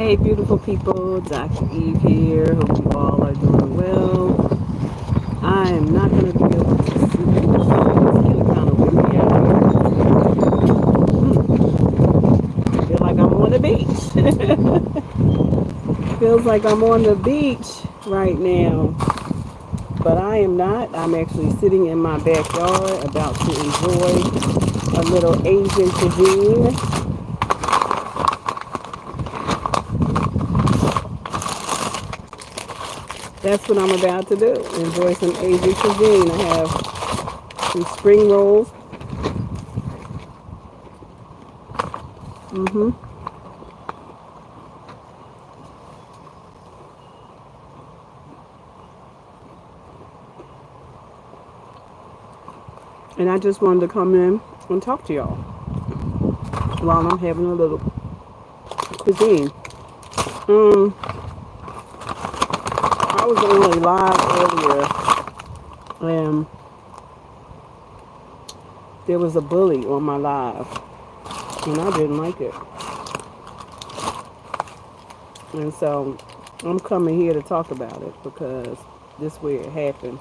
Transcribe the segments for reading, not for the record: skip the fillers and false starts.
Hey, beautiful people, Dr. Eve here. Hope you all are doing well. I am not going to be able to sit in this sun. It's getting kind of windy out here. Feel like I'm on the beach. Feels like I'm on the beach right now. But I am not. I'm actually sitting in my backyard about to enjoy a little Asian cuisine. That's what I'm about to do. Enjoy some Asian cuisine. I have some spring rolls. Mm-hmm. And I just wanted to come in and talk to y'all while I'm having a little cuisine. Um, I was only live earlier, and there was a bully on my live, and I didn't like it. And so I'm coming here to talk about it because this way it happened.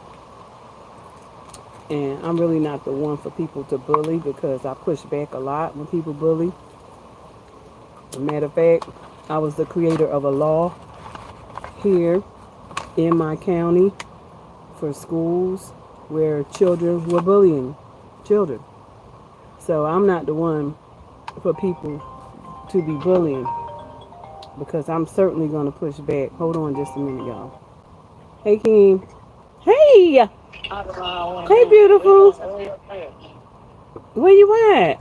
And I'm really not the one for people to bully because I push back a lot when people bully. As a matter of fact, I was the creator of a law here in my county for schools where children were bullying children. So I'm not the one for people to be bullying because I'm certainly going to push back. Hold on just a minute, y'all. Hey, King. Hey! Hey, beautiful. Where you at?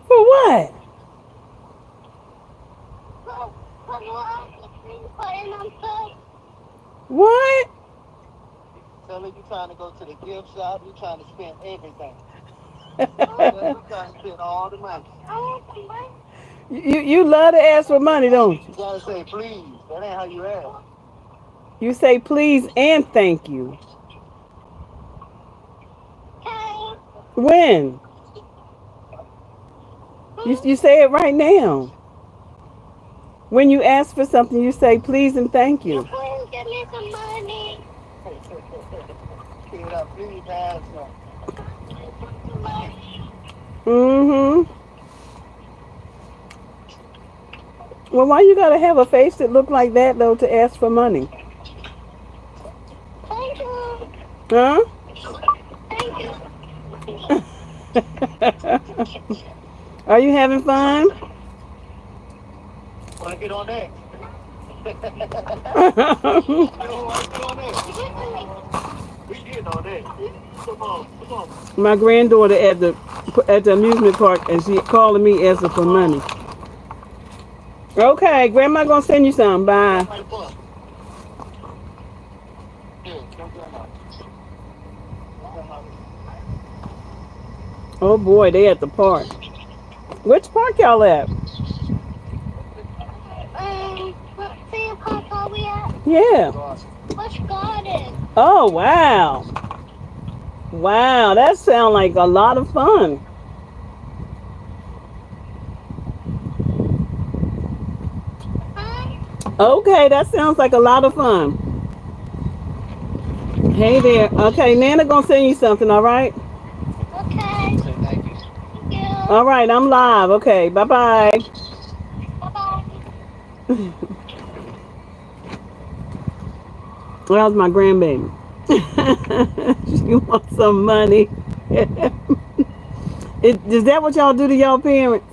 For what? What? Tell her you trying to go to the gift shop, you trying to spend everything. You trying to spend all the money. You love to ask for money, don't You you? gotta say please. That ain't how you ask. You say please and thank you. When? You say it right now. When you ask for something, you say please and thank you. Please give me some money. Kid up, please have some. Mm-hmm. Well, why you gotta have a face that look like that though to ask for money? Thank you. Huh? Thank you. Are you having fun? Wanna get on that? My You don't wanna get on that? We getting on that. Come on, come on. granddaughter at the amusement park, and she calling me asking for money. Okay, grandma gonna send you some. Bye. Somebody bust. Here, come grandma. Grandma. Oh boy, they at the park. Which park y'all at? What theme park are we at? Yeah. Busch Garden. Oh wow. Wow, that sounds like a lot of fun. Hi. Okay, that sounds like a lot of fun. Hey there. Okay, Nana gonna send you something, all right? Okay. Say thank you. Thank you. All right, I'm live. Okay, bye bye. Bye-bye. Well, that's my grandbaby. She wants some money. Is that what y'all do to y'all parents?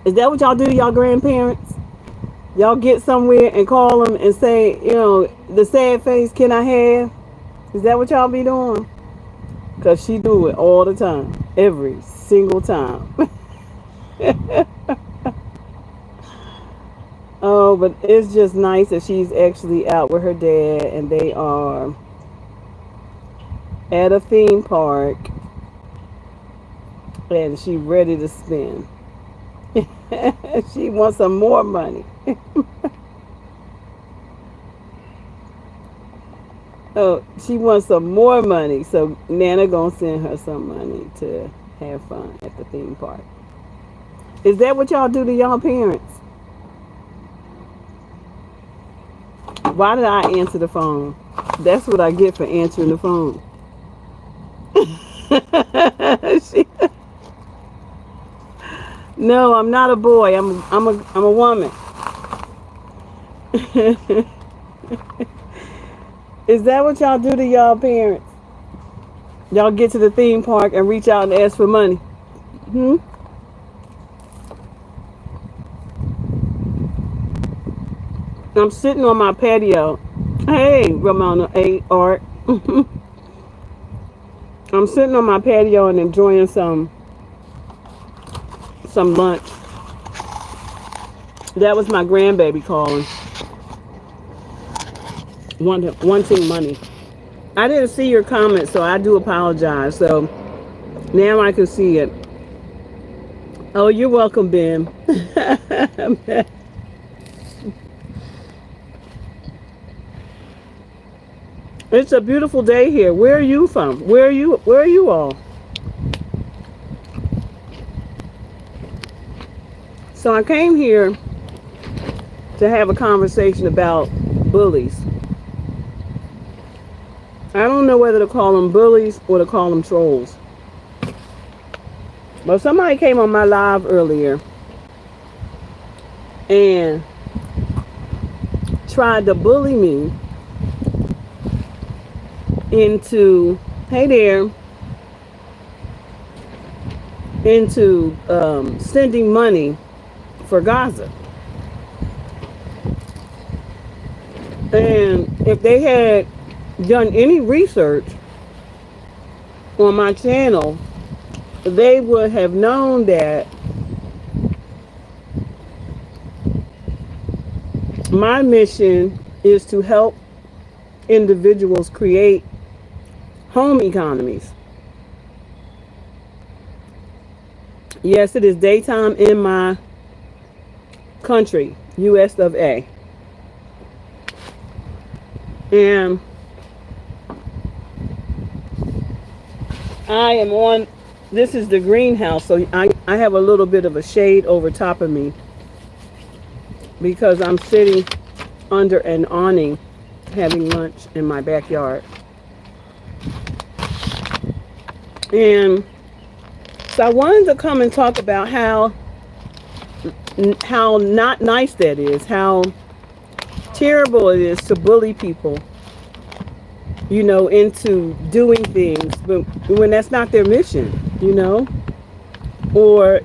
Is that what y'all do to y'all grandparents? Y'all get somewhere and call them and say, the sad face, can I have? Is that what y'all be doing? Because she do it all the time. Every single time. Oh, but it's just nice that she's actually out with her dad and they are at a theme park and she ready to spend. She wants some more money. Oh, she wants some more money. So Nana gonna send her some money to have fun at the theme park. Is that what y'all do to y'all parents? Why did I answer the phone? That's what I get for answering the phone. She, no, I'm not a boy. I'm a woman. Is that what y'all do to y'all parents? Y'all get to the theme park and reach out and ask for money? Hmm? I'm sitting on my patio. Hey, Ramona A. Art. I'm sitting on my patio and enjoying some lunch. That was my grandbaby calling, wanting money. I didn't see your comment, so I do apologize. So now I can see it. Oh, you're welcome, Ben. It's a beautiful day here. Where are you from? Where are you all? So I came here to have a conversation about bullies. I don't know whether to call them bullies or to call them trolls. But somebody came on my live earlier and tried to bully me into, hey there, into sending money for Gaza. And if they had done any research on my channel, they would have known that my mission is to help individuals create home economies. Yes, it is daytime in my country, US of A. And I am on, this is the greenhouse, so I have a little bit of a shade over top of me because I'm sitting under an awning having lunch in my backyard. And so I wanted to come and talk about how not nice that is, how terrible it is to bully people, you know, into doing things when that's not their mission, you know, or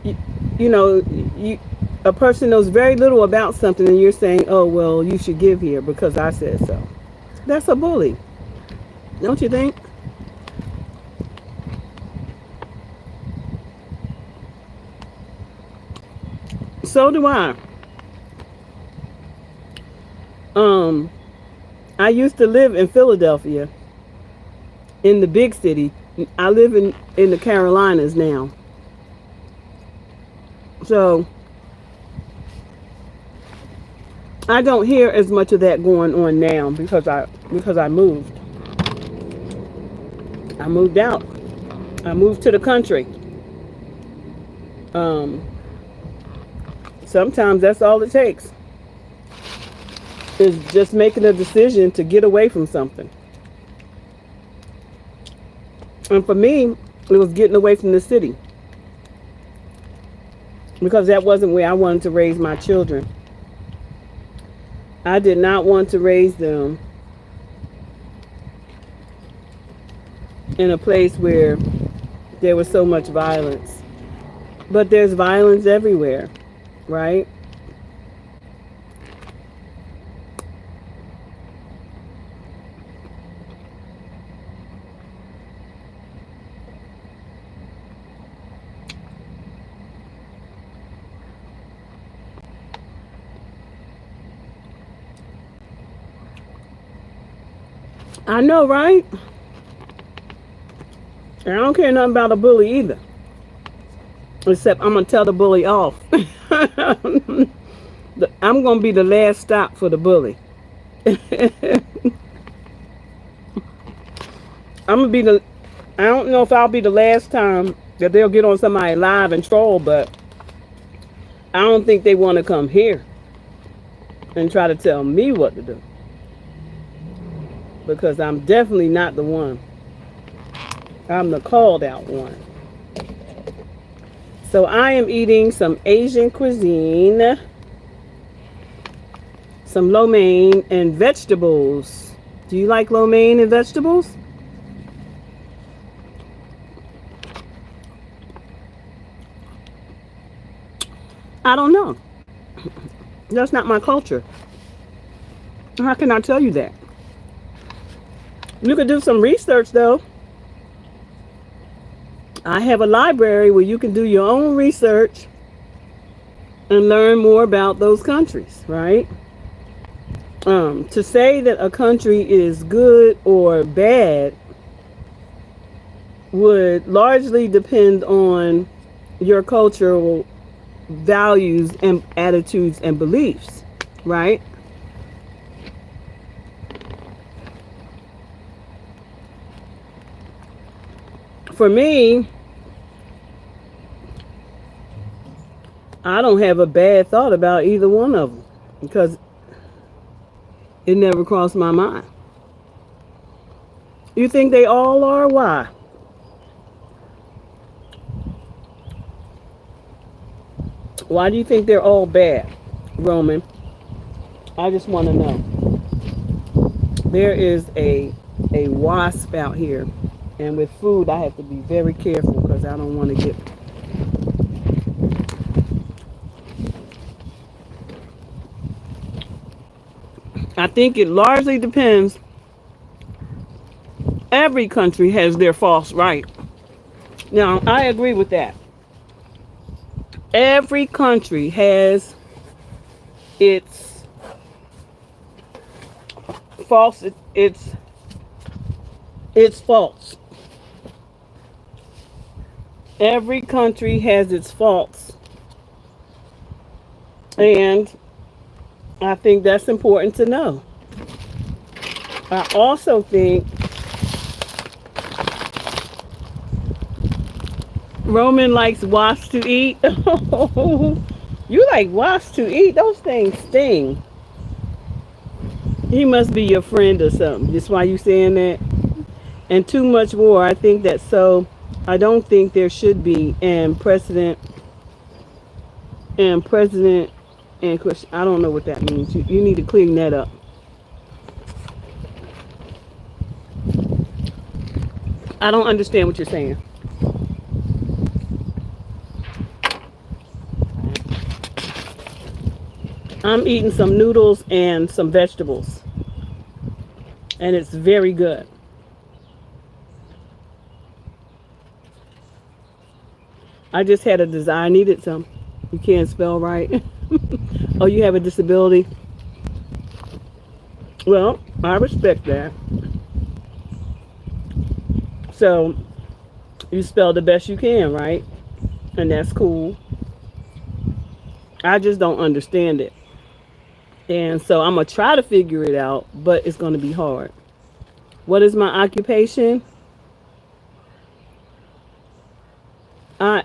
a person knows very little about something and you're saying, oh well, you should give here because I said so. That's a bully, don't you think? So do I. I used to live in Philadelphia, in the big city. I live in the Carolinas now. So I don't hear as much of that going on now because I moved. I moved out. I moved to the country. Sometimes that's all it takes. Is just making a decision to get away from something. And for me, it was getting away from the city. Because that wasn't where I wanted to raise my children. I did not want to raise them in a place where there was so much violence. But there's violence everywhere, right? I know, right? I don't care nothing about a bully either. Except I'm going to tell the bully off. I'm going to be the last stop for the bully. I don't know if I'll be the last time that they'll get on somebody live and troll, but I don't think they want to come here and try to tell me what to do, because I'm definitely not the one. I'm the called out one. So I am eating some Asian cuisine, some lo mein and vegetables. Do you like lo mein and vegetables? I don't know. That's not my culture. How can I tell you that? You could do some research though. I have a library where you can do your own research and learn more about those countries, right? To say that a country is good or bad would largely depend on your cultural values and attitudes and beliefs, right? For me, I don't have a bad thought about either one of them because it never crossed my mind. You think they all are? Why? Why do you think they're all bad, Roman? I just want to know. There is a wasp out here, and with food, I have to be very careful because I don't want to get. I think it largely depends. Every country has their false right. Now, I agree with that. Every country has its false, its faults. Every country has its faults. And I think that's important to know. I also think Roman likes wasps to eat. You like wasps to eat? Those things sting. He must be your friend or something. That's why you saying that. And too much war. I think that's so. I don't think there should be. And president. And I don't know what that means. You need to clean that up. I don't understand what you're saying. I'm eating some noodles and some vegetables. And it's very good. I just had a desire. I needed some. You can't spell right. Oh, you have a disability? Well, I respect that. So, you spell the best you can, right? And that's cool. I just don't understand it. And so I'm going to try to figure it out, but it's going to be hard. What is my occupation? I'm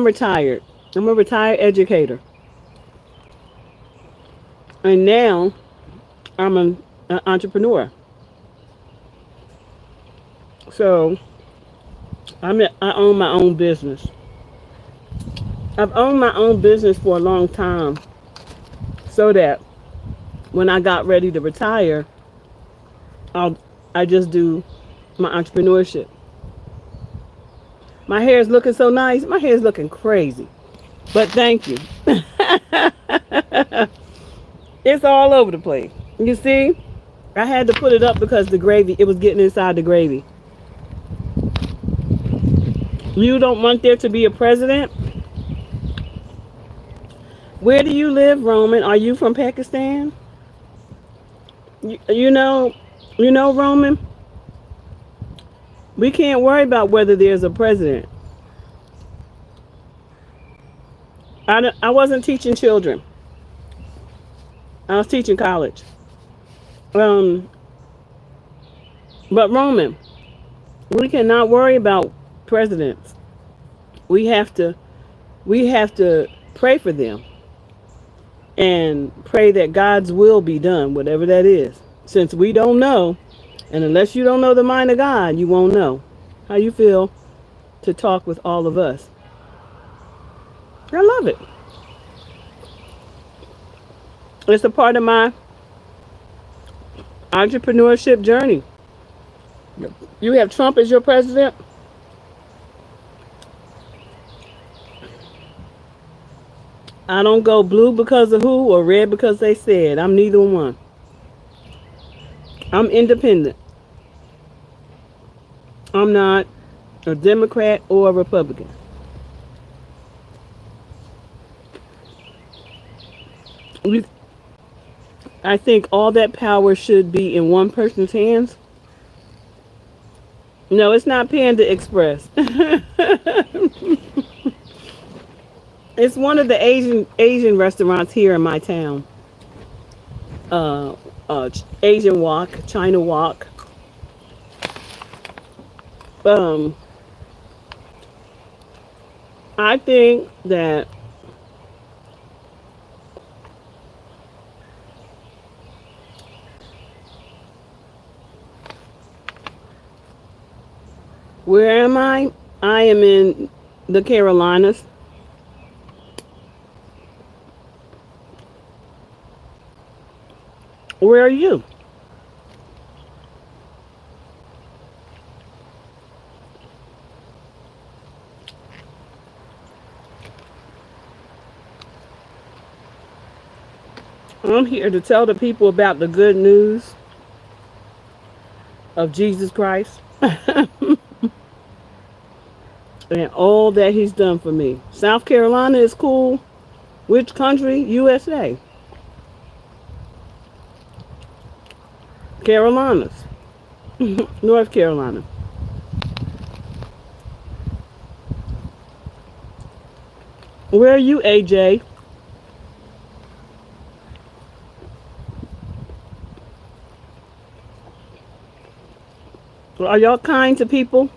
retired. I'm a retired educator. And now I'm an entrepreneur. So I own my own business. I've owned my own business for a long time, so that when I got ready to retire, I just do my entrepreneurship. My hair is looking so nice. My hair is looking crazy. But thank you. It's all over the place. You see? I had to put it up because the gravy, it was getting inside the gravy. You don't want there to be a president? Where do you live, Roman? Are you from Pakistan? You know, Roman, we can't worry about whether there's a president. I wasn't teaching children. I was teaching college. But Roman, We cannot worry about presidents. We have to we have to pray for them and pray that God's will be done, whatever that is. Since we don't know, and unless you don't know the mind of God, you won't know. How you feel to talk with all of us? I love it. It's a part of my entrepreneurship journey. You have Trump as your president. I don't go blue because of who or red because they said. I'm neither one. I'm independent. I'm not a Democrat or a Republican. I think all that power should be in one person's hands. No, it's not Panda Express. It's one of the Asian restaurants here in my town. Uh, Asian Wok, China Wok. Um, I think that where am I? I am in the Carolinas. Where are you? I'm here to tell the people about the good news of Jesus Christ and all that he's done for me. South Carolina is cool. Which country? USA. Carolinas. North Carolina. Where are you, AJ? Are y'all kind to people?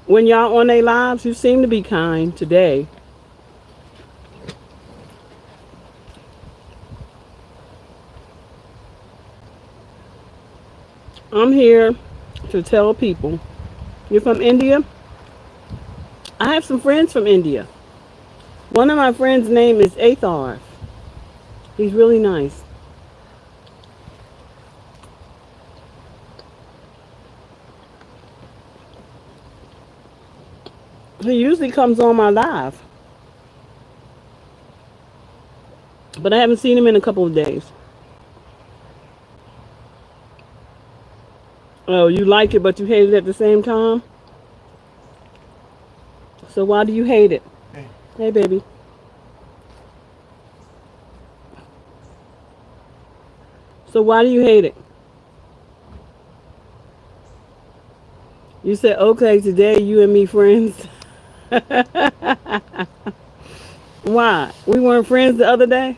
When y'all on their lives, you seem to be kind today. I'm here to tell people. You're from India? I have some friends from India. One of my friends' name is Athar. He's really nice. He usually comes on my live, but I haven't seen him in a couple of days. Oh, you like it, but you hate it at the same time? So why do you hate it? Hey, baby. So why do you hate it? You said, okay, today you and me friends. Why? We weren't friends the other day?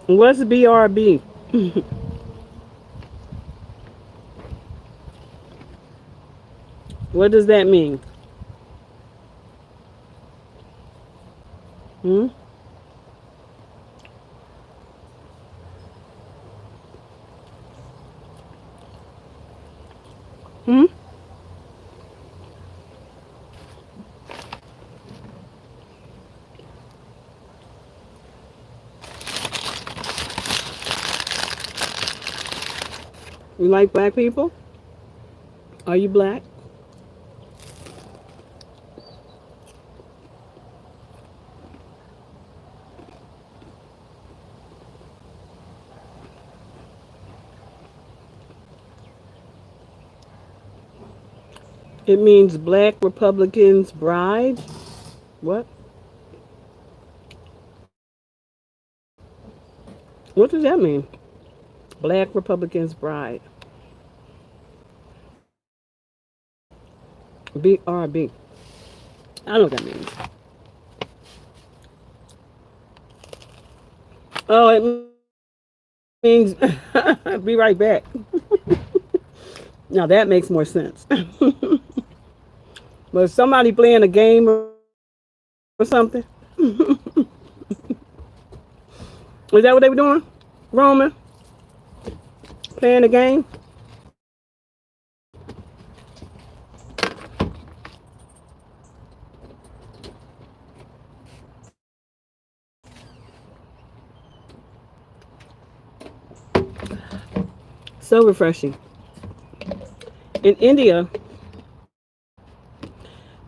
What's BRB? What does that mean? Hmm? Hmm? You like black people? Are you black? It means black Republicans bride. What? What does that mean? Black Republicans bride. BRB. I don't know what that means. Oh, it means be right back. Now that makes more sense. But somebody playing a game or something. Is that what they were doing? Roman? Playing a game? So refreshing. In India,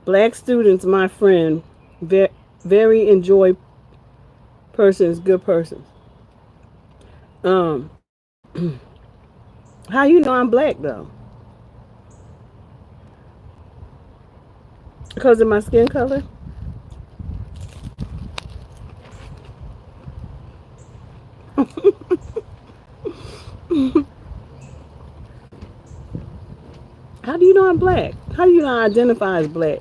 black students, my friend, very enjoy persons, good persons. Um, how you know I'm black though? Because of my skin color? How do you know I'm black? How do you know I identify as black?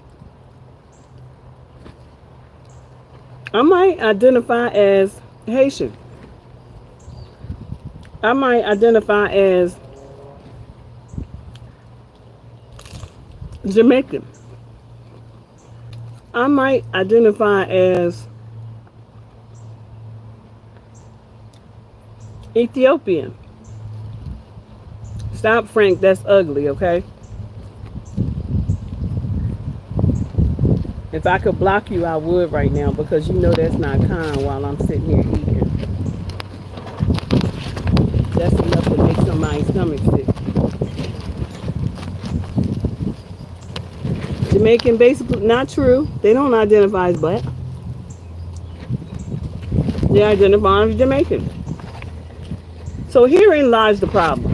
I might identify as Haitian. I might identify as Jamaican. I might identify as Ethiopian. Stop, Frank. That's ugly, okay? If I could block you, I would right now because you know that's not kind while I'm sitting here eating. That's enough to make somebody's stomach sick. Jamaican, basically, not true. They don't identify as black. They identify as Jamaican. So herein lies the problem.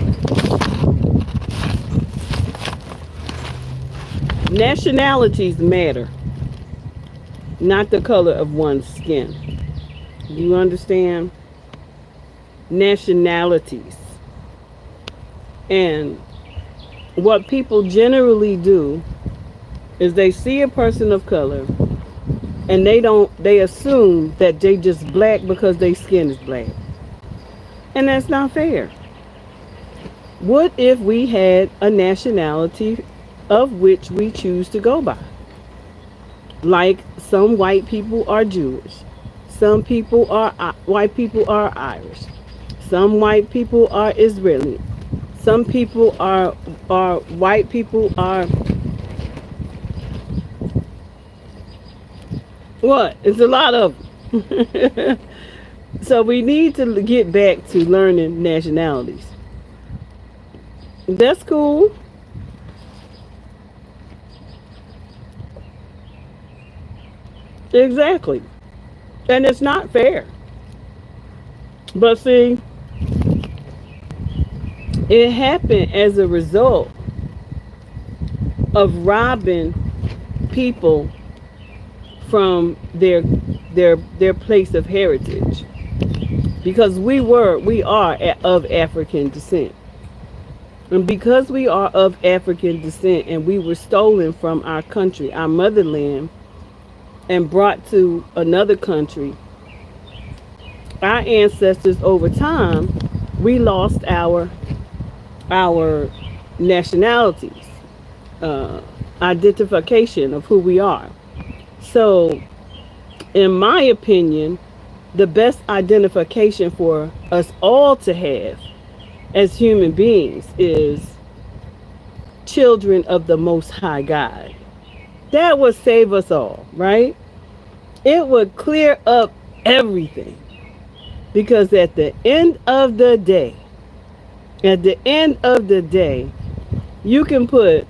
Nationalities matter, not the color of one's skin. Do you understand? Nationalities. And what people generally do is they see a person of color and they assume that they just black because their skin is black. And that's not fair. What if we had a nationality of which we choose to go by? Like some white people are Jewish. Some people are white people are Irish. Some white people are Israeli. Some people are white people are what? It's a lot of them. So we need to get back to learning nationalities. That's cool. Exactly. And it's not fair. But see, it happened as a result of robbing people from their place of heritage. Because we are of African descent. And because we are of African descent and we were stolen from our country, our motherland, and brought to another country, our ancestors over time, we lost our nationalities, identification of who we are. So, in my opinion, the best identification for us all to have as human beings is children of the Most High God. That would save us all, right? It would clear up everything. Because at the end of the day, you can put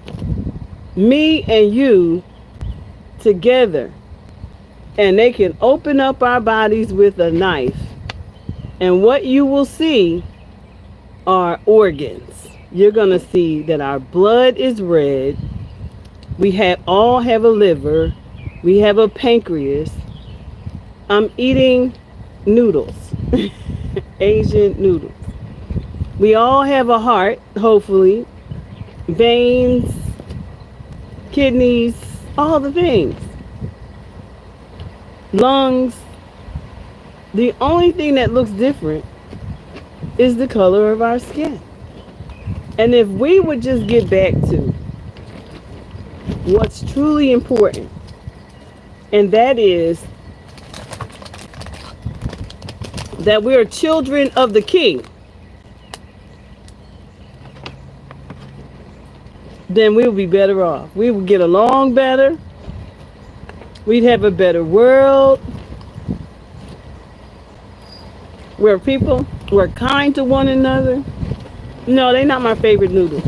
me and you together and they can open up our bodies with a knife. And what you will see are organs. You're going to see that our blood is red. We all have a liver. We have a pancreas. I'm eating noodles, Asian noodles. We all have a heart, hopefully, veins, kidneys, all the things, lungs. The only thing that looks different is the color of our skin. And if we would just get back to what's truly important, and that is that we are children of the King, then we would be better off. We would get along better. We'd have a better world where people were kind to one another. No, they're not my favorite noodles.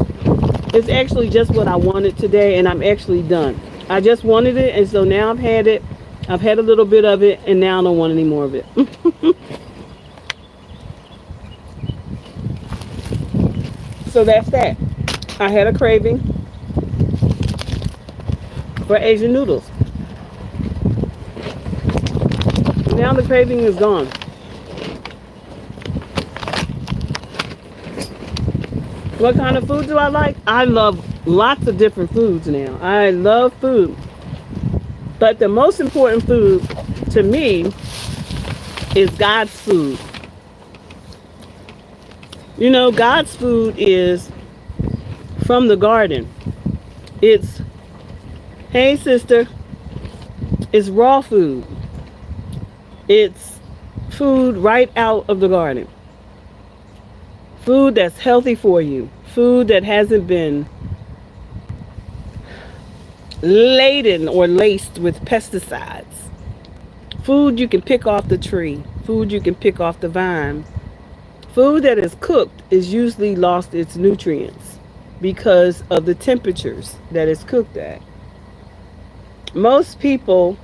It's actually just what I wanted today, and I'm actually done. I just wanted it, and so now I've had it. I've had a little bit of it, and now I don't want any more of it. So that's that. I had a craving for Asian noodles. Now the craving is gone. What kind of food do I like? I love lots of different foods now. I love food. But the most important food to me is God's food. You know, God's food is from the garden. It's, hey sister, it's raw food. It's food right out of the garden. Food that's healthy for you. Food that hasn't been laden or laced with pesticides. Food you can pick off the tree. Food you can pick off the vine. Food that is cooked is usually lost its nutrients because of the temperatures that it's cooked at. Most people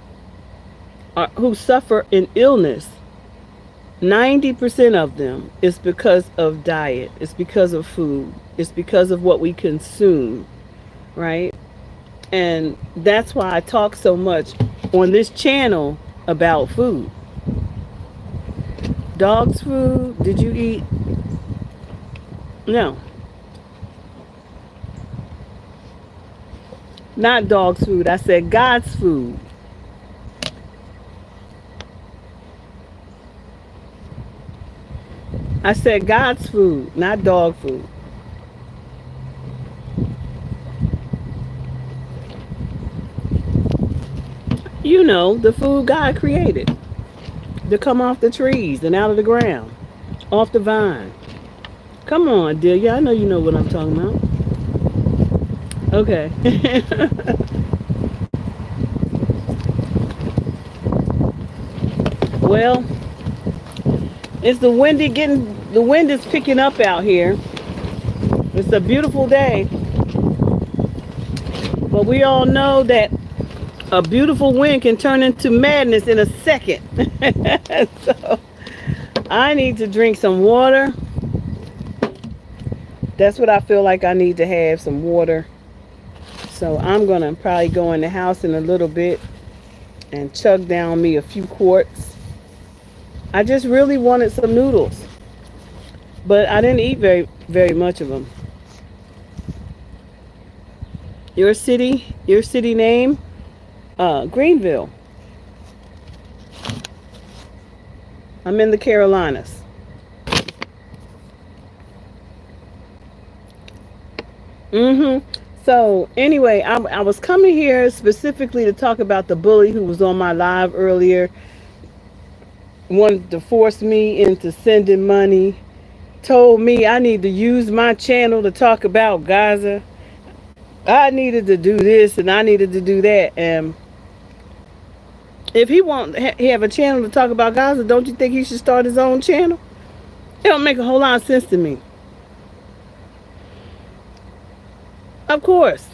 who suffer in illness, 90% of them is because of diet. It's because of food. It's because of what we consume, right? And that's why I talk so much on this channel about food. Dog's food, did you eat? No. Not dog's food. I said God's food. I said God's food, not dog food. You know, the food God created to come off the trees and out of the ground, off the vine. Come on, Delia. I know you know what I'm talking about. Okay. Well, it's the wind is picking up out here. It's a beautiful day. But we all know that a beautiful wind can turn into madness in a second. So I need to drink some water. That's what I feel like I need to have, some water. So I'm going to probably go in the house in a little bit and chug down me a few quarts. I just really wanted some noodles. But I didn't eat very much of them. Your city name? Greenville. I'm in the Carolinas. So anyway, I was coming here specifically to talk about the bully who was on my live earlier. Wanted to force me into sending money. Told me I need to use my channel to talk about Gaza. I needed to do this and I needed to do that. And if he won't have a channel to talk about Gaza, don't you think he should start his own channel? It don't make a whole lot of sense to me. Of course,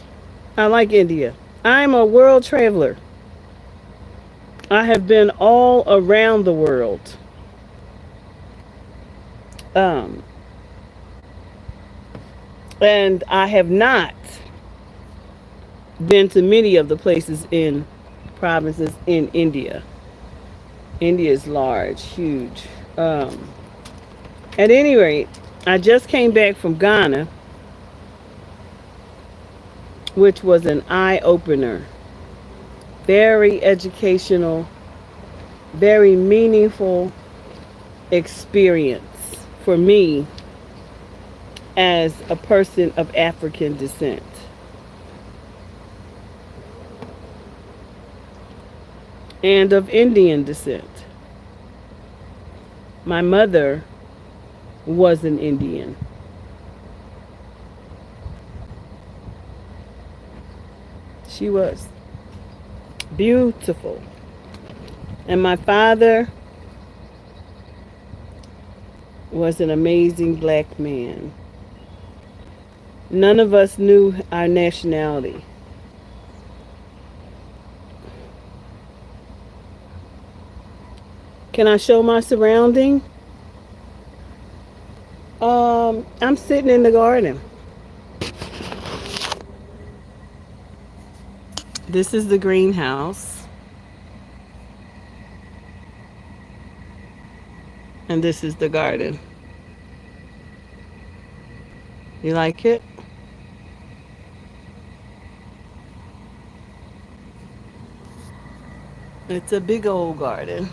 I like India. I'm a world traveler. I have been all around the world. And I have not been to many of the places in provinces in India. India is large, huge. At any rate, I just came back from Ghana, which was an eye-opener. Very educational, very meaningful, experience for me as a person of African descent and of Indian descent. My mother was an Indian. She was beautiful. And my father was an amazing black man. None of us knew our nationality. Can I show my surrounding? I'm sitting in the garden. This is the greenhouse. And this is the garden. You like it? It's a big old garden.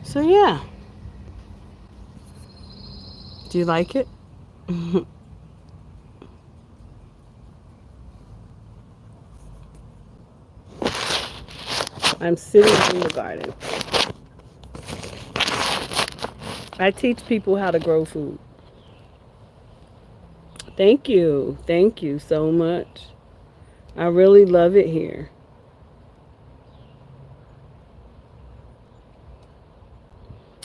So, yeah. Do you like it? I'm sitting in the garden. I teach people how to grow food. Thank you. Thank you so much. I really love it here.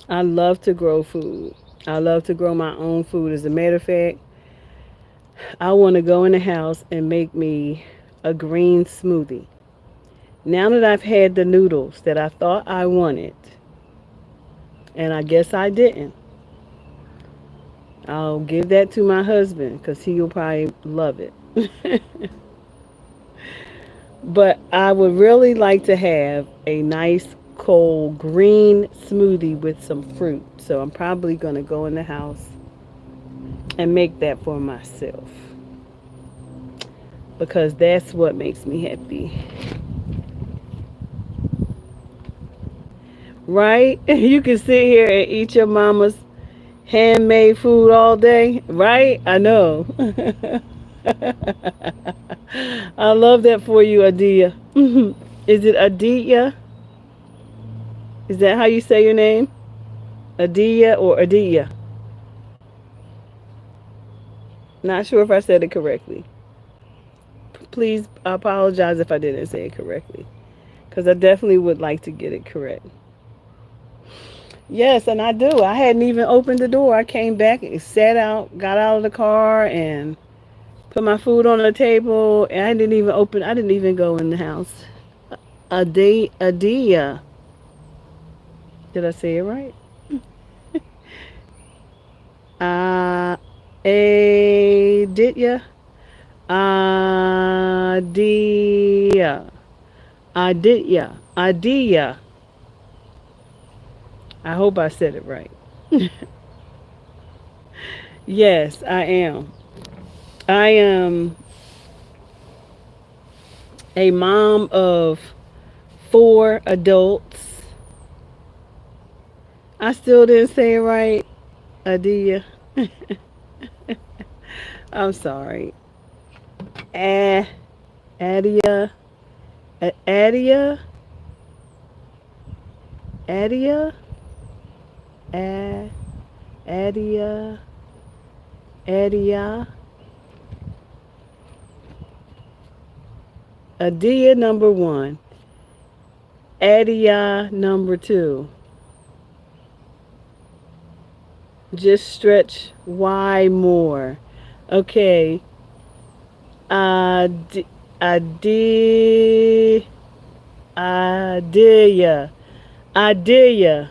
I love to grow food. I love to grow my own food. As a matter of fact, I want to go in the house and make me a green smoothie. Now that I've had the noodles that I thought I wanted, and I guess I didn't, I'll give that to my husband because he'll probably love it. But I would really like to have a nice cold green smoothie with some fruit. So I'm probably going to go in the house and make that for myself because that's what makes me happy. Right? You can sit here and eat your mama's handmade food all day, right? I know. I love that for you, Adia. Is it Adia? Is that how you say your name? Adia or Adia? Not sure if I said it correctly. Please apologize if I didn't say it correctly, because I definitely would like to get it correct. Yes, and I do. I hadn't even opened the door. I came back and sat out, got out of the car, and put my food on the table. And I didn't even open. I didn't even go in the house. Adia. Did I say it right? Uh, Aditya. Adia. Aditya. Adia. I hope I said it right. Yes, I am. I am a mom of 4 adults. I still didn't say it right, Adia. I'm sorry. A- Adia. Adia. Adia. Adia. Adia. Adia number 1. Adia number 2. Just stretch Y more. Okay. Adi, Adi, Adia. Adia.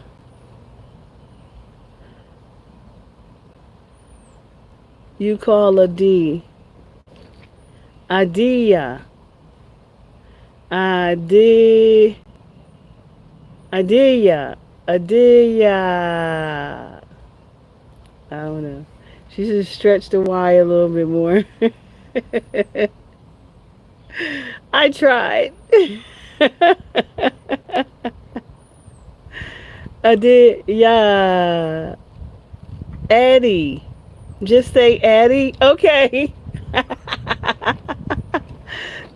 You call a D. Adia. Adi. Adia. Adia. I don't know. She should stretch the Y a little bit more. I I tried. I did. Yeah. Addie. Just say Addie. Okay.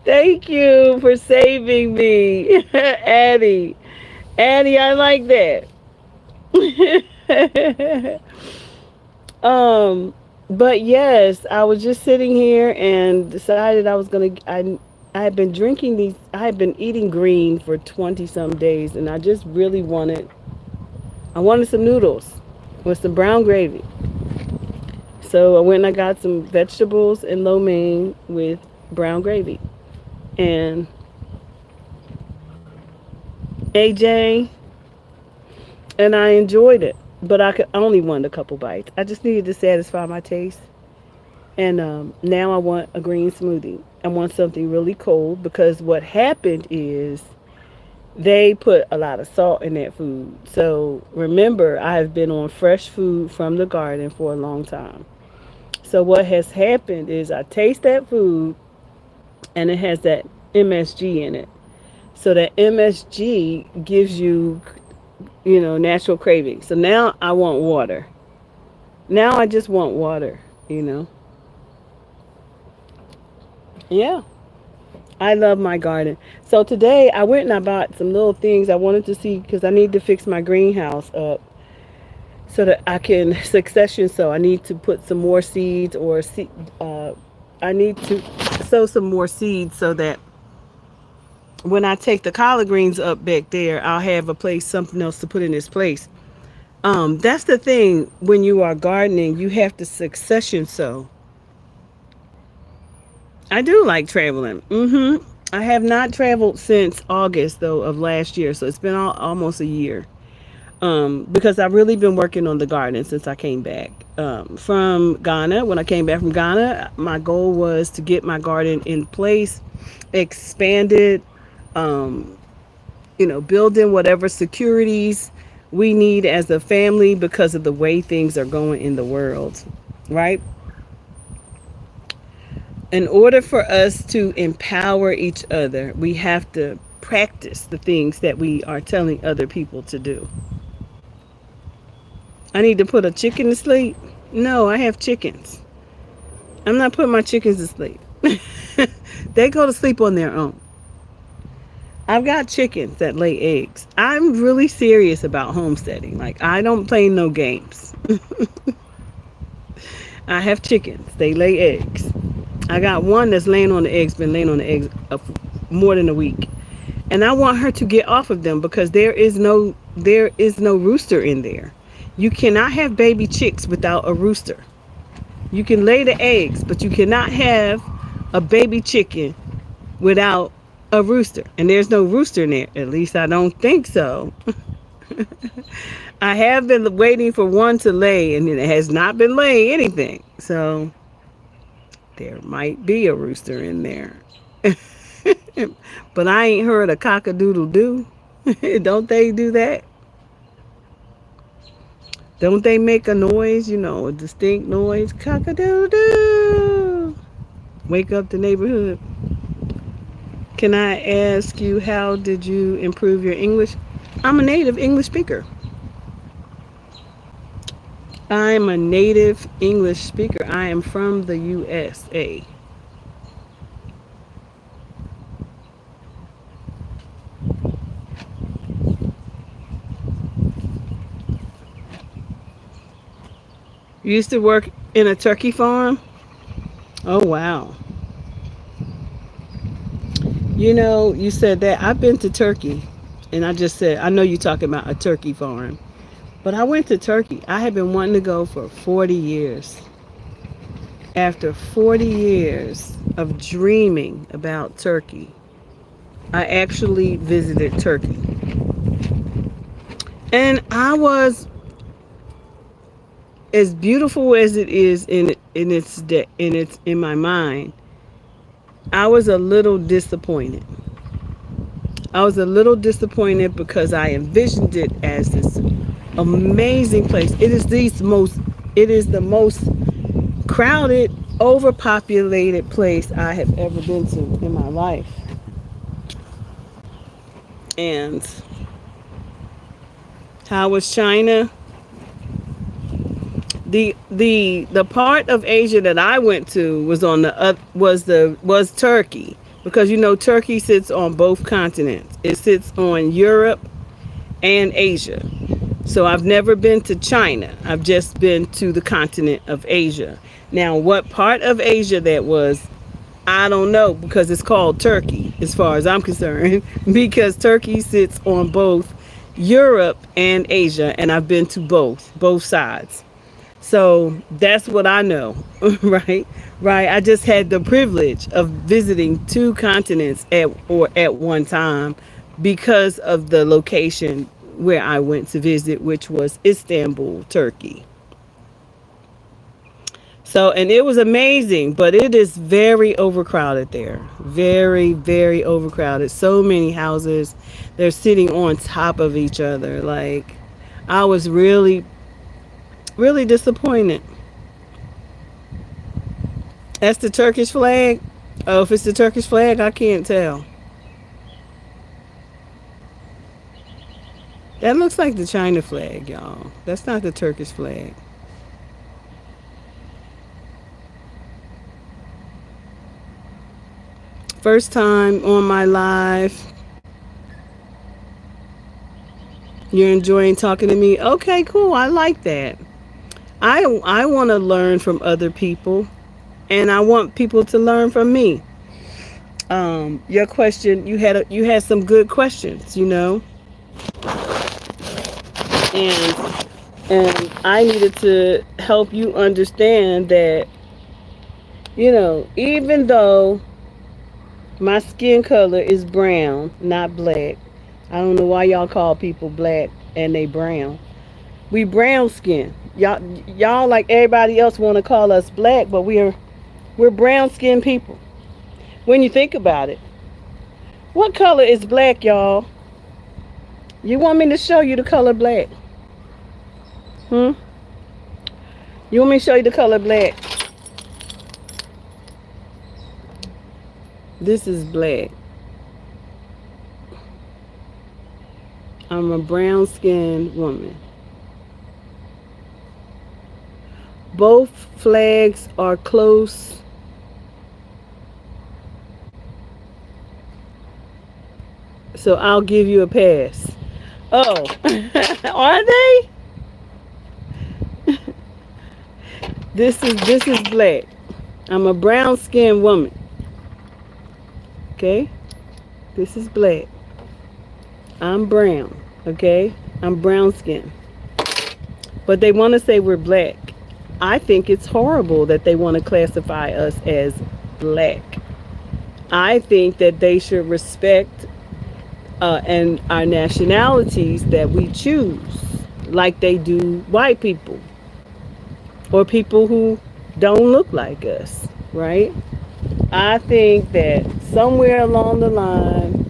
Thank you for saving me. Addie. Addie, I like that. um, but yes, I was just sitting here and decided I was gonna. I had been drinking these. I had been eating green for 20 some days, and I just really wanted. I wanted some noodles with some brown gravy. So I went and I got some vegetables and lo mein with brown gravy, and AJ, and I enjoyed it. But I could only want a couple bites. I just needed to satisfy my taste. And now I want a green smoothie. I want something really cold because what happened is they put a lot of salt in that food. So remember, I have been on fresh food from the garden for a long time. So what has happened is I taste that food and it has that MSG in it. So that MSG gives you, natural craving. So now I want water. Now I just want water. Yeah. I love my garden. So today I went and I bought some little things I wanted to see because I need to fix my greenhouse up so that I can succession sow. I need to put some more seeds I need to sow some more seeds so that when I take the collard greens up back there, I'll have a place, something else to put in its place. That's the thing when you are gardening, you have to succession sow. I do like traveling. I have not traveled since August though of last year, so it's been almost a year. Because I've really been working on the garden since I came back from Ghana. When I came back from Ghana, my goal was to get my garden in place, expanded, um, building whatever securities we need as a family because of the way things are going in the world, right? In order for us to empower each other, we have to practice the things that we are telling other people to do. I need to put a chicken to sleep. No, I have chickens. I'm not putting my chickens to sleep. They go to sleep on their own. I've got chickens that lay eggs. I'm really serious about homesteading. Like, I don't play no games. I have chickens. They lay eggs. I got one that's laying on the eggs, been laying on the eggs more than a week. And I want her to get off of them because there is no rooster in there. You cannot have baby chicks without a rooster. You can lay the eggs, but you cannot have a baby chicken without a rooster. And there's no rooster in there. At least I don't think so. I have been waiting for one to lay, and it has not been laying anything. So there might be a rooster in there. But I ain't heard a cock-a-doodle-doo. Don't they do that? Don't they make a noise, a distinct noise? Cock-a-doodle-doo. Wake up the neighborhood. Can I ask you, how did you improve your English? I'm a native English speaker. I'm a native English speaker. I am from the USA. You used to work in a turkey farm? Oh, wow. You said that. I've been to Turkey. And I just said, I know you're talking about a turkey farm. But I went to Turkey. I had been wanting to go for 40 years. After 40 years of dreaming about Turkey, I actually visited Turkey. And I was, as beautiful as it is in my mind, I was a little disappointed. I was a little disappointed because I envisioned it as this amazing place. It is the most crowded, overpopulated place I have ever been to in my life. And how was China? The part of Asia that I went to was on the was Turkey, because Turkey sits on both continents. It sits on Europe and Asia. So I've never been to China. I've just been to the continent of Asia. Now, what part of Asia that was, I don't know, because it's called Turkey as far as I'm concerned, because Turkey sits on both Europe and Asia, and I've been to both sides. So that's what I know, right? Right. I just had the privilege of visiting two continents at one time because of the location where I went to visit, which was Istanbul, Turkey. So, and it was amazing, but it is very overcrowded there. Very, very overcrowded. So many houses, they're sitting on top of each other. Like, I was really, really disappointed. That's the Turkish flag. Oh, if it's the Turkish flag, I can't tell. That looks like the China flag, y'all. That's not the Turkish flag. First time on my live. You're enjoying talking to me? Okay, cool. I like that. I want to learn from other people, and I want people to learn from me. Your question, you had some good questions, and I needed to help you understand that, even though my skin color is brown, not black. I don't know why y'all call people black and they brown. We brown skin. Y'all like everybody else want to call us black, but we're brown skinned people. When you think about it, what color is black, y'all? You want me to show you the color black? Hmm? You want me to show you the color black? This is black. I'm a brown skinned woman. Both flags are close. So I'll give you a pass. Oh, are they? This is black. I'm a brown skinned woman. Okay? This is black. I'm brown. Okay? I'm brown skinned. But they want to say we're black. I think it's horrible that they want to classify us as black. I think that they should respect and our nationalities that we choose, like they do white people or people who don't look like us, right? I think that somewhere along the line,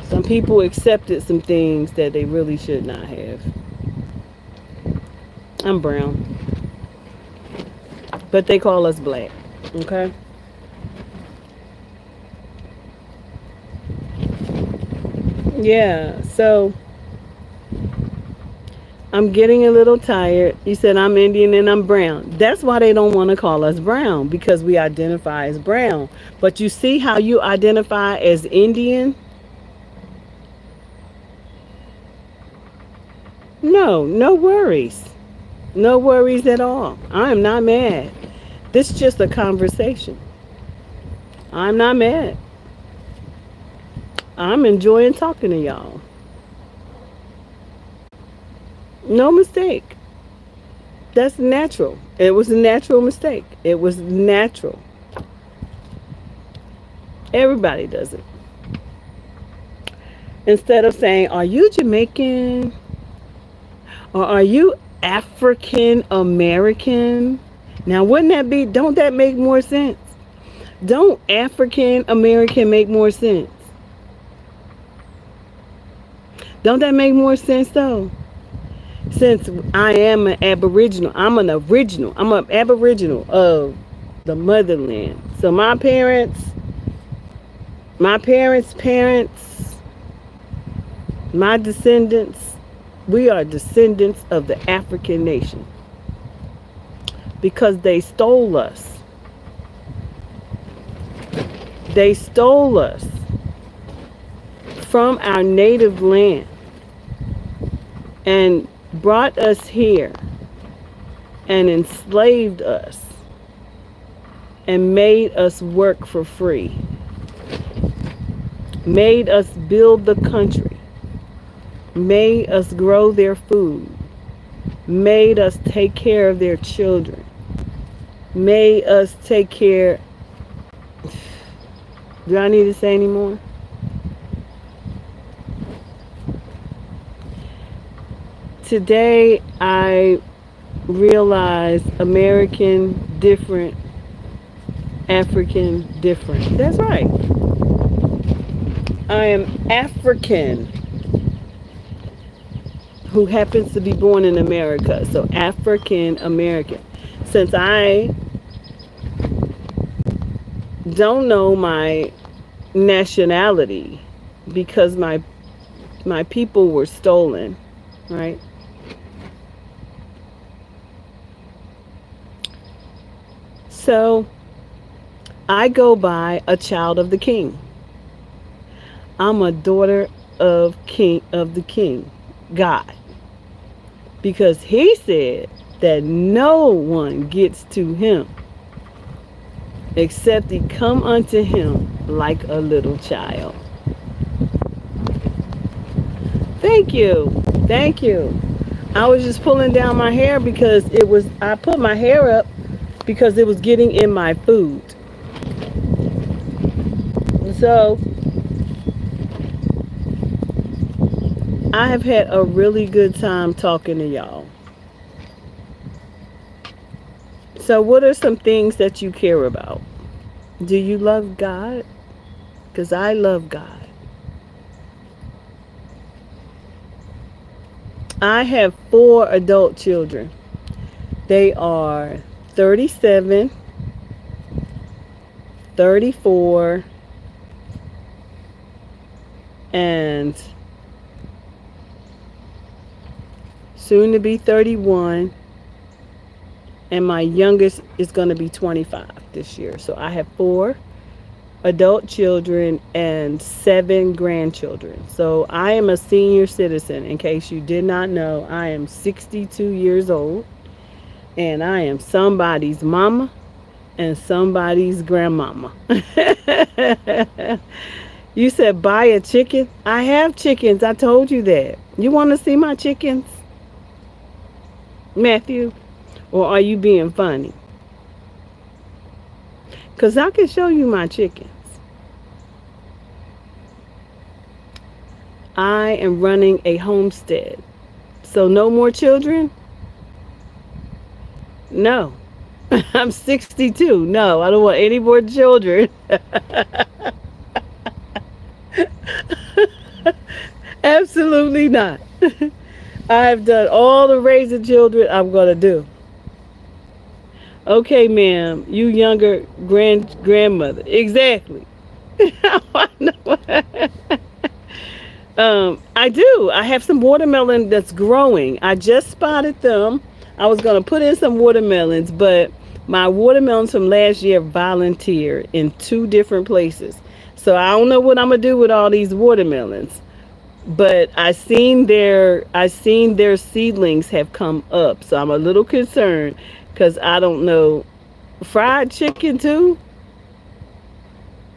some people accepted some things that they really should not have. I'm brown, but they call us black, okay? Yeah, so I'm getting a little tired. You said I'm Indian and I'm brown. That's why they don't want to call us brown, because we identify as brown. But you see how you identify as Indian? No, no worries. No worries at all. I am not mad. This is just a conversation. I'm not mad. I'm enjoying talking to y'all. No mistake. That's natural. It was a natural mistake. It was natural. Everybody does it. Instead of saying, are you Jamaican? Or are you African American? Now, don't that make more sense? Don't African American make more sense? Don't that make more sense though? Since I am an Aboriginal, I'm an Aboriginal of the motherland. So my parents, My parents, my descendants, we are descendants of the African nation because they stole us. They stole us from our native land and brought us here and enslaved us and made us work for free, made us build the country, made us grow their food, made us take care of their children, made us take care. Do I need to say any more? Today I realize American different, African different. That's right. I am African who happens to be born in America. So African American. Since I don't know my nationality because my people were stolen, right? So I go by a child of the king. I'm a daughter of the king, God. Because he said that no one gets to him except he come unto him like a little child. Thank you. Thank you. I was just pulling down my hair because I put my hair up because it was getting in my food. So I have had a really good time talking to y'all. So what are some things that you care about? Do you love God? Because I love God. I have 4 adult children. They are 37, 34, and soon to be 31. And my youngest is going to be 25 this year. So I have 4 adult children and 7 grandchildren. So I am a senior citizen. In case you did not know, I am 62 years old. And I am somebody's mama and somebody's grandmama. You said buy a chicken? I have chickens. I told you that. You want to see my chickens, Matthew? Or are you being funny? Because I can show you my chickens. I am running a homestead. So no more children? No. I'm 62. No, I don't want any more children. Absolutely not. I've done all the raising children I'm going to do. Okay, ma'am, you younger grandmother. Exactly. I do. I have some watermelon that's growing. I just spotted them. I was going to put in some watermelons, but my watermelons from last year volunteered in 2 different places. So I don't know what I'm going to do with all these watermelons. But I seen their seedlings have come up. So I'm a little concerned because I don't know. Fried chicken too?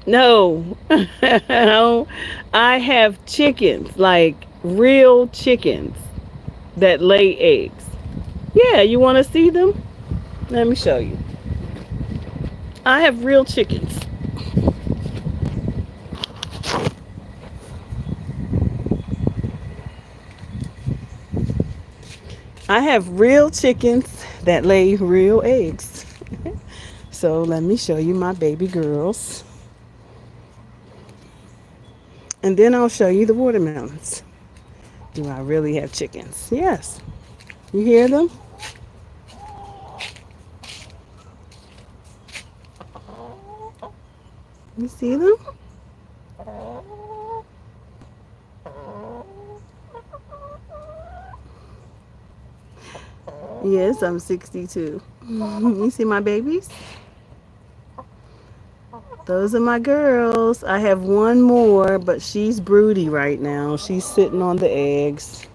No. I have chickens, like real chickens that lay eggs. Yeah, you want to see them? Let me show you. I have real chickens. I have real chickens that lay real eggs. So let me show you my baby girls. And then I'll show you the watermelons. Do I really have chickens? Yes. You hear them? You see them? Yes, I'm 62. You see my babies? Those are my girls. I have one more, but she's broody right now. She's sitting on the eggs.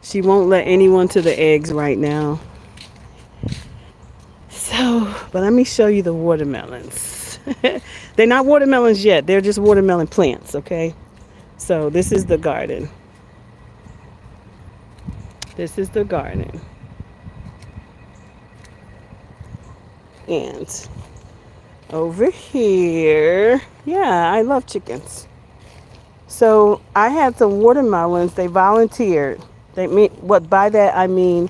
She won't let anyone to the eggs right now. So, but let me show you the watermelons. They're not watermelons yet. They're just watermelon plants, okay? So this is the garden. This is the garden. And over here, yeah, I love chickens. So I had some watermelons. They volunteered. They mean what by that I mean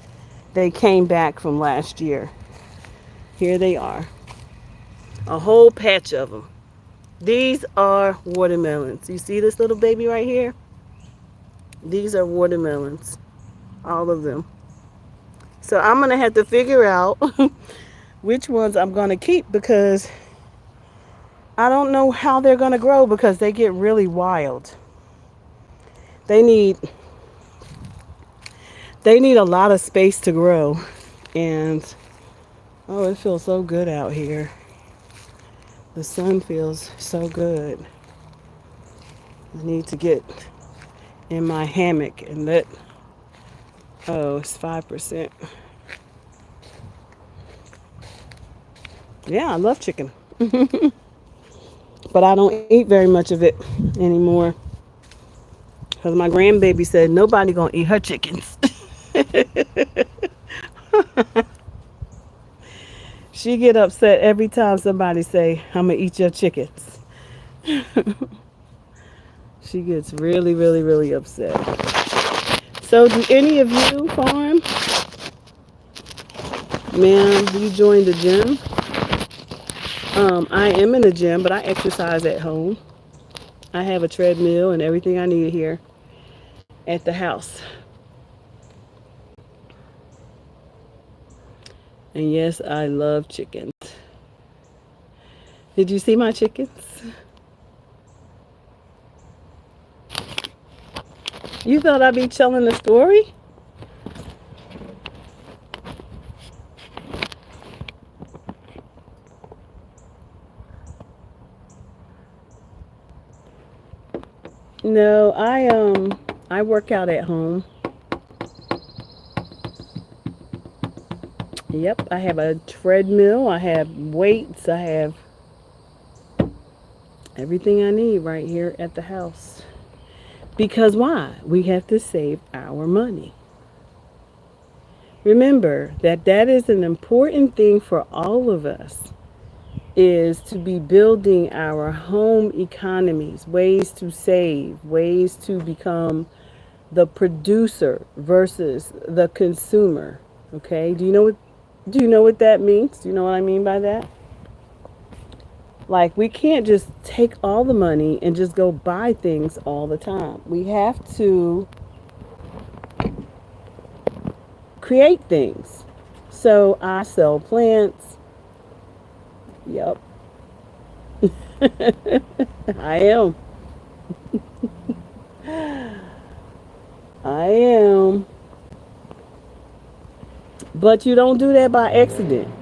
they came back from last year. Here they are. A whole patch of them. These are watermelons. You see this little baby right here? These are watermelons. All of them. So I'm going to have to figure out which ones I'm going to keep because I don't know how they're going to grow because they get really wild. They need a lot of space to grow. And oh, it feels so good out here. The sun feels so good. I need to get in my hammock and let, oh, it's 5%. Yeah, I love chicken. But I don't eat very much of it anymore. Because my grandbaby said nobody gonna eat her chickens. She get upset every time somebody say, I'm gonna eat your chickens. She gets really, really, really upset. So do any of you farm? Ma'am, do you join the gym? I am in the gym, but I exercise at home. I have a treadmill and everything I need here at the house. And yes, I love chickens. Did you see my chickens? You thought I'd be telling a story? No, I work out at home. Yep, I have a treadmill, I have weights, I have everything I need right here at the house. Because why? We have to save our money. Remember that is an important thing for all of us is to be building our home economies, ways to save, ways to become the producer versus the consumer. Okay? Do you know what that means? Do you know what I mean by that? Like we can't just take all the money and just go buy things all the time. We have to create things. So I sell plants. Yep. I am. I am. But you don't do that by accident.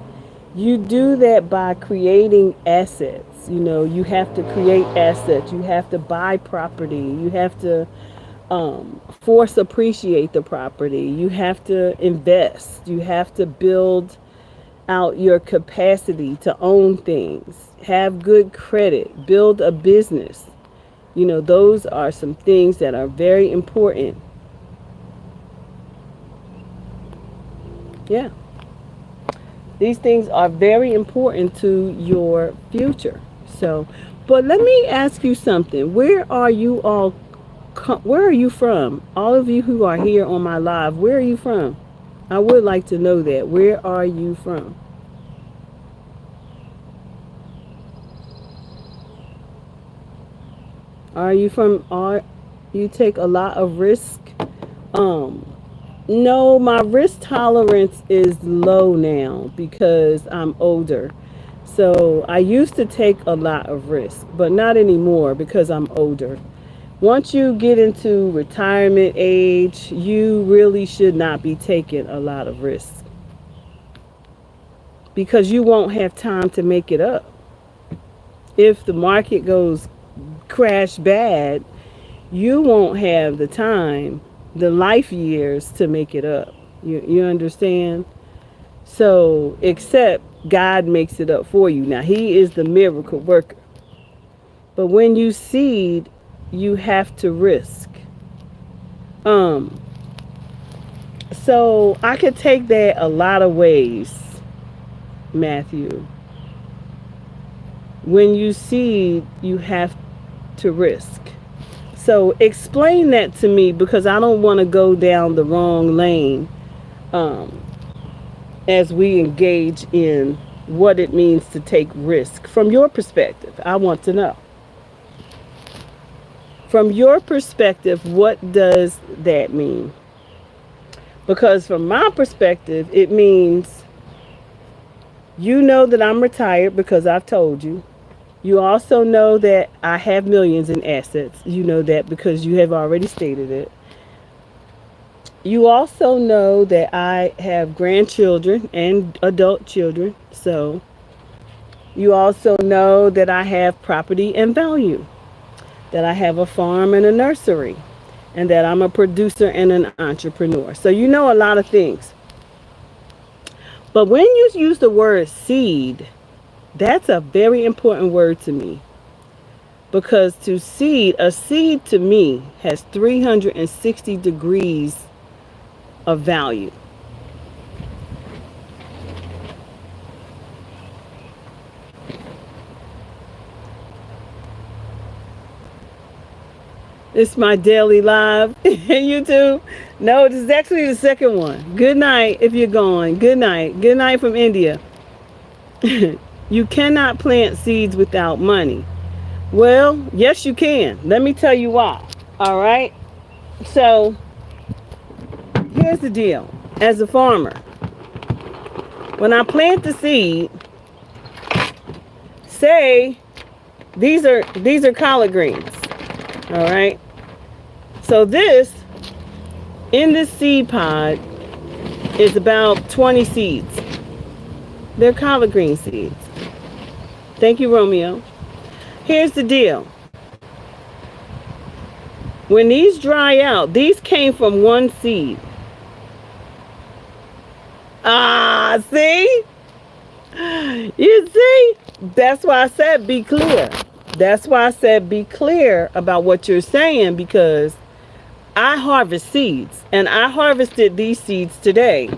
You do that by creating assets. You know, you have to create assets. You have to buy property. You have to force appreciate the property. You have to invest. You have to build out your capacity to own things. Have good credit. Build a business. You know, those are some things that are very important. Yeah. These things are very important to your future. So, but let me ask you something. Where are you from? All of you who are here on my live, where are you from? I would like to know that. Where are you from? You take a lot of risk? No, my risk tolerance is low now because I'm older. So I used to take a lot of risk, but not anymore because I'm older. Once you get into retirement age, you really should not be taking a lot of risks because you won't have time to make it up. If the market goes crash bad, you won't have the time, the life years to make it up. You understand? So, except God makes it up for you. Now, He is the miracle worker. But when you seed, you have to risk. Um, so I could take that a lot of ways, Matthew. When you seed, you have to risk. So explain that to me because I don't want to go down the wrong lane um, as we engage in what it means to take risk. From your perspective, I want to know. From your perspective, what does that mean? Because from my perspective, it means you know that I'm retired because I've told you. You also know that I have millions in assets. You know that because you have already stated it. You also know that I have grandchildren and adult children. So you also know that I have property and value, that I have a farm and a nursery, and that I'm a producer and an entrepreneur. So you know a lot of things. But when you use the word seed, that's a very important word to me. Because to seed, a seed to me has 360 degrees of value. It's my daily live. YouTube. No, this is actually the second one. Good night if you're going. Good night. Good night from India. You cannot plant seeds without money. Well, yes, you can. Let me tell you why. All right. So here's the deal. As a farmer, when I plant the seed, say these are collard greens. All right. So this in this seed pod is about 20 seeds. They're collard green seeds. Thank you, Romeo. Here's the deal. When these dry out, these came from one seed. Ah, see? You see? That's why I said be clear. That's why I said be clear about what you're saying because I harvest seeds and I harvested these seeds today.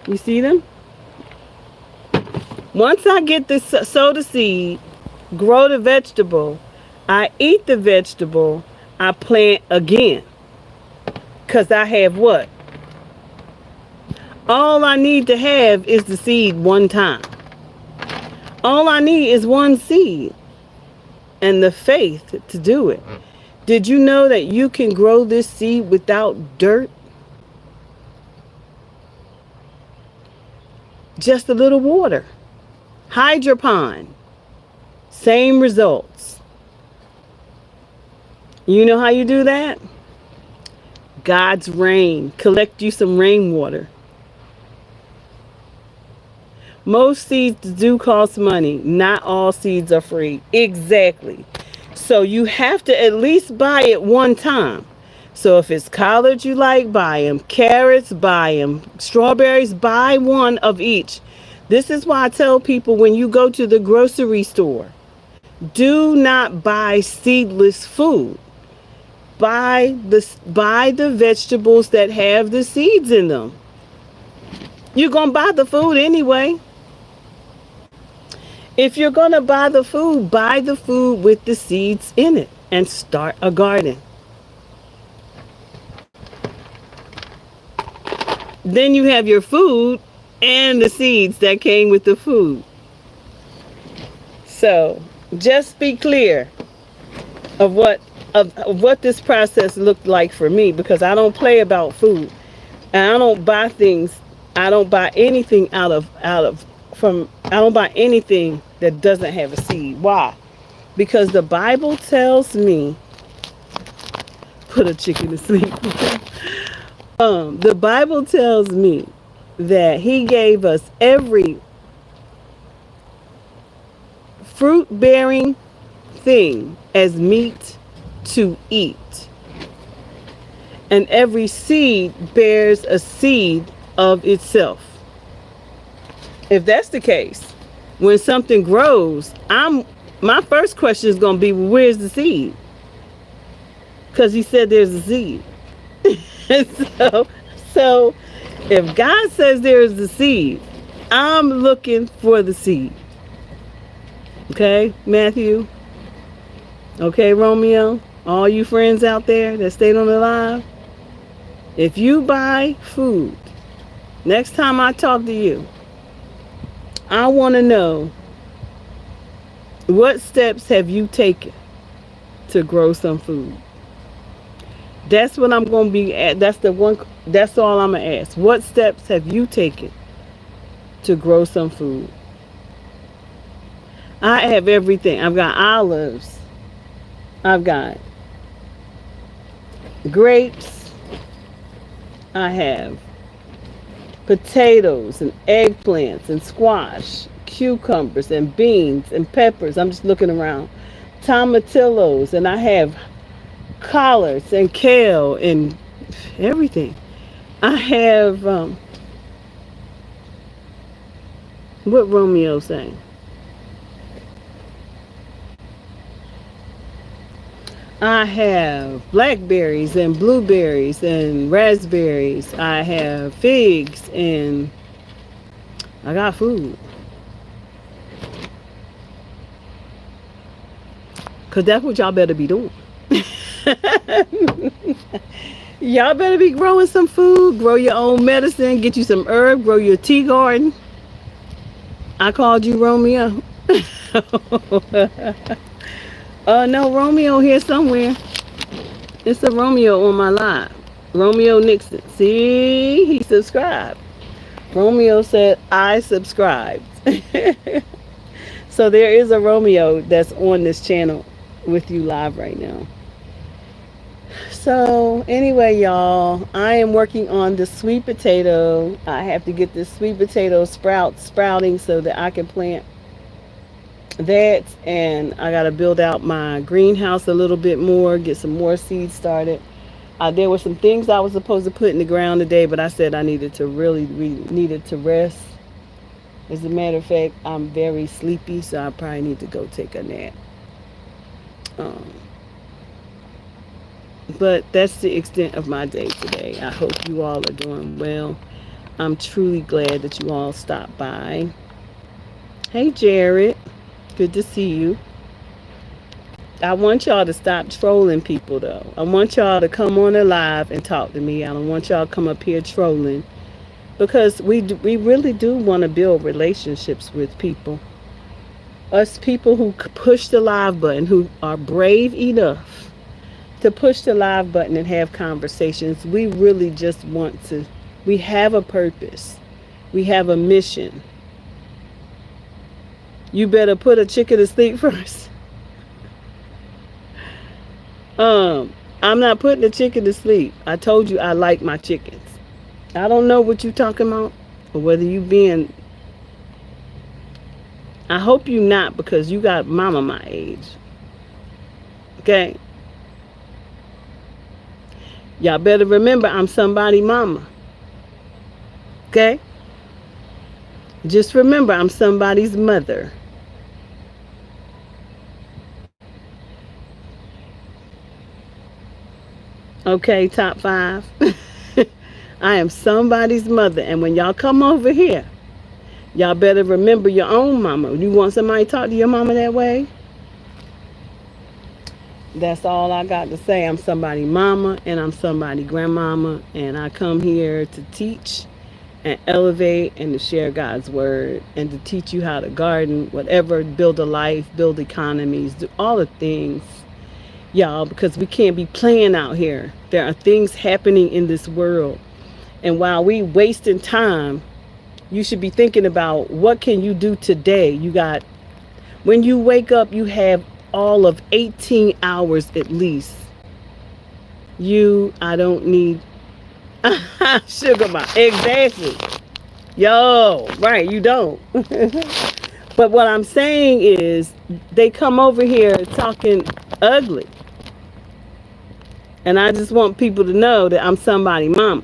You see them? Once I get the sow the seed, grow the vegetable, I eat the vegetable, I plant again. Because I have what? All I need to have is the seed one time. All I need is one seed and the faith to do it. Did you know that you can grow this seed without dirt? Just a little water. Hydroponic. Same results. You know how you do that? God's rain. Collect you some rainwater. Most seeds do cost money. Not all seeds are free. Exactly. So you have to at least buy it one time. So if it's collards you like, buy them. Carrots, buy them. Strawberries, buy one of each. This is why I tell people when you go to the grocery store, do not buy seedless food. Buy the vegetables that have the seeds in them. You're going to buy the food anyway. If you're going to buy the food with the seeds in it and start a garden. Then you have your food and the seeds that came with the food. So just be clear of what this process looked like for me because I don't play about food. And I don't buy things. I don't buy anything out of I don't buy anything that doesn't have a seed. Why? Because the Bible tells me, put a chicken to sleep. The Bible tells me that he gave us every fruit bearing thing as meat to eat. And every seed bears a seed of itself. If that's the case, when something grows, my first question is going to be, well, where's the seed? Because he said there's a seed. so if God says there's the seed, I'm looking for the seed. Okay, Matthew? Okay, Romeo? All you friends out there that stayed on the live? If you buy food, next time I talk to you, I want to know, what steps have you taken to grow some food? That's what I'm going to be at. That's all I'm going to ask. What steps have you taken to grow some food? I have everything. I've got olives. I've got grapes. I have potatoes and eggplants and squash, cucumbers and beans and peppers. I'm just looking around. Tomatillos, and I have collards and kale and everything. I have what Romeo saying? I have blackberries and blueberries and raspberries. I have figs, and I got food. Because that's what y'all better be doing. Y'all better be growing some food, grow your own medicine, get you some herb, grow your tea garden. I called you Romeo. No, Romeo here somewhere. It's a Romeo on my live. Romeo Nixon. See, he subscribed. Romeo said, I subscribed. So there is a Romeo that's on this channel with you live right now. So anyway, y'all, I am working on the sweet potato. I have to get this sweet potato sprouting so that I can plant that, and I got to build out my greenhouse a little bit more, get some more seeds started. There were some things I was supposed to put in the ground today, but I said I needed to needed to rest. As a matter of fact, I'm very sleepy, so I probably need to go take a nap. But that's the extent of my day today. I hope you all are doing well. I'm truly glad that you all stopped by. Hey, Jared. Good to see you. I want y'all to stop trolling people, though. I want y'all to come on the live and talk to me. I don't want y'all to come up here trolling, because we really do want to build relationships with people. Us people who push the live button, who are brave enough to push the live button and have conversations. We really just want to. We have a purpose. We have a mission. You better put a chicken to sleep first. I'm not putting the chicken to sleep. I told you I like my chickens. I don't know what you talking about, or whether you being. I hope you not, because you got mama my age. Okay? Y'all better remember, I'm somebody mama. Okay? Just remember, I'm somebody's mother. Okay, top 5. I am somebody's mother. And when y'all come over here, y'all better remember your own mama. You want somebody to talk to your mama that way? That's all I got to say. I'm somebody mama, and I'm somebody grandmama, and I come here to teach and elevate and to share God's word and to teach you how to garden, whatever, build a life, build economies, do all the things, y'all, because we can't be playing out here. There are things happening in this world, and while we wasting time You should be thinking about what can you do today. You got, when you wake up, you have all of 18 hours at least. I don't need sugar mom. Exactly. Yo, right, you don't. But what I'm saying is they come over here talking ugly. And I just want people to know that I'm somebody mama.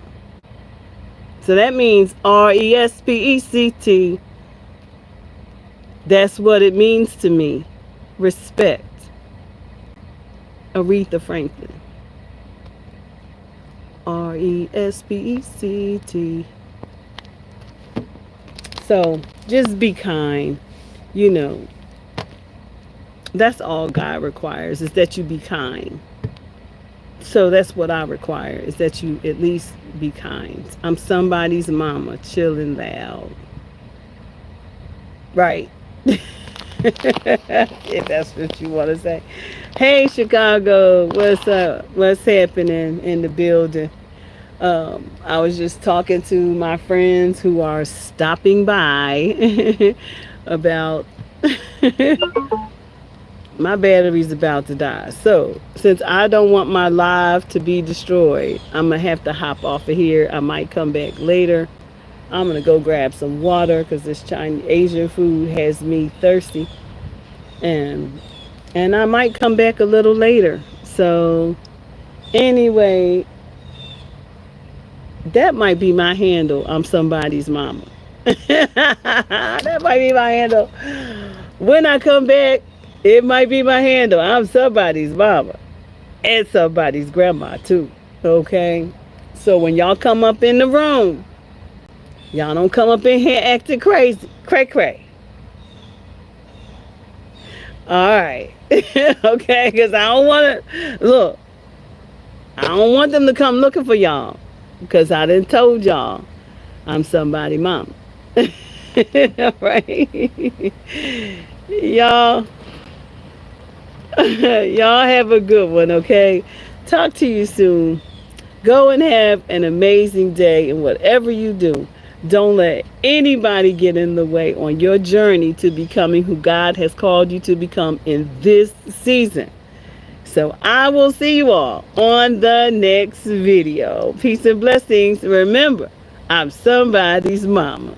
So that means RESPECT. That's what it means to me. Respect. Aretha Franklin. RESPECT. So just be kind. You know, that's all God requires, is that you be kind. So that's what I require, is that you at least be kind. I'm somebody's mama, chilling loud. Right. If that's what you want to say. Hey, Chicago, what's up? What's happening in the building? I was just talking to my friends who are stopping by about my battery's about to die. So, since I don't want my live to be destroyed, I'm going to have to hop off of here. I might come back later. I'm going to go grab some water because this Chinese Asian food has me thirsty. And I might come back a little later. So, anyway, that might be my handle. I'm somebody's mama. That might be my handle. When I come back, it might be my handle. I'm somebody's mama. And somebody's grandma, too. Okay? So when y'all come up in the room, y'all don't come up in here acting crazy. Cray cray. Alright. Okay? Because I don't want to... Look. I don't want them to come looking for y'all. Because I done told y'all I'm somebody's mama. Right? Y'all... Y'all have a good one, okay? Talk to you soon. Go and have an amazing day, and whatever you do, don't let anybody get in the way on your journey to becoming who God has called you to become in this season. So I will see you all on the next video. Peace and blessings. Remember, I'm somebody's mama.